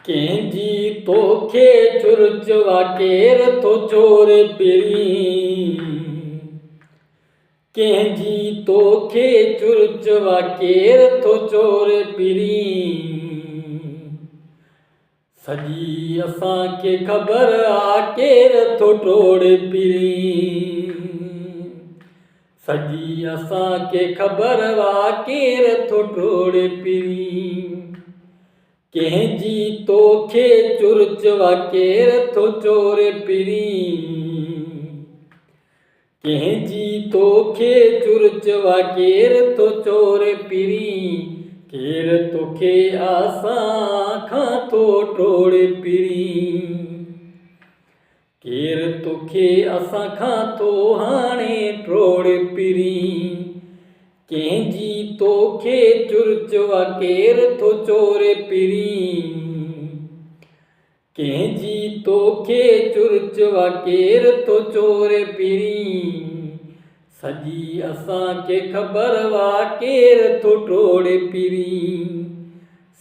कंहिंजी तोखे चुरचवा केर थो चोर पिरी। कंहिंजी तोखे चुरचवा केर थो चोर पिरी। सॼी असांखे ख़बर आहे केर थो टोड़ पिरी। सॼी असांखे ख़बर आहे केर थो टोड़ पिरी। कंहिंजी तोखे चुरचवा केर थो चोर पिरी। कंहिंजी तोखे चुरचवा केर थो चोर पिरी। केर तोखे असां खां थो टोड़ पिरी। केर तोखे असां खां थो हाणे टोड़ पिरी। कंहिंजी तोखे चुरचवा केर थो चोर पिरी। कंहिंजी तोखे चुरचवा केर थो चोर पिरी। सॼी असांखे ख़बर आहे केर थो टोड़ पिरी।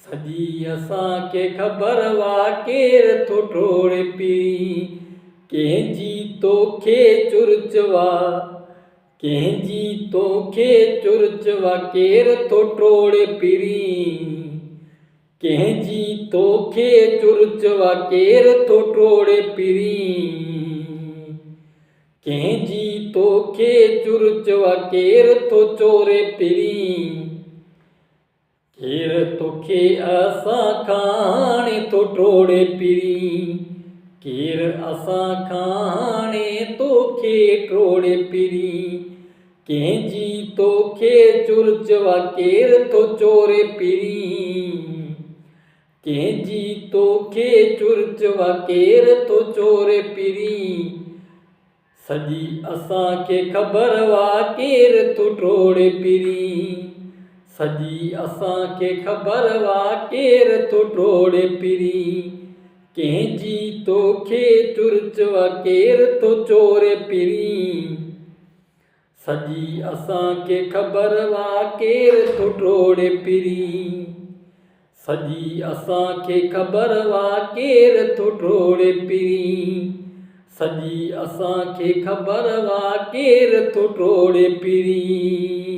सॼी असांखे ख़बर आहे केर थो टोड़ पिरी। कंहिंजी तोखे चुरचवा कंहिंजी तोखे चुरचवा केर थो टोड़ पिरी। कंहिंजी तोखे चुरचवा केर थो टोड़ पिरी। कंहिंजी तोखे चुरचवा केर थो चोर पिरी। केर तोखे असां खां हाणे थो टोड़ पिरी। केर असां खां हाणे तोखे टोड़ पिरी। कंहिंजी तोखे चुरचवा केर थो चोर पिरी। कंहिंजी तोखे चुरचवा केर थो चोर पिरी। सॼी असांखे ख़बर आहे केर थो टोड़ पिरी। सॼी असांखे ख़बर आहे केर थो टोड़ पिरी। कंहिंजी तोखे चुरचवा केर थो चोर पिरी। सॼी असांखे ख़बर आहे केर थो टोड़ पिरी। सॼी असांखे ख़बर आहे केर थो टोड़ पिरी। सॼी असांखे ख़बर आहे केर थो टोड़ पिरी।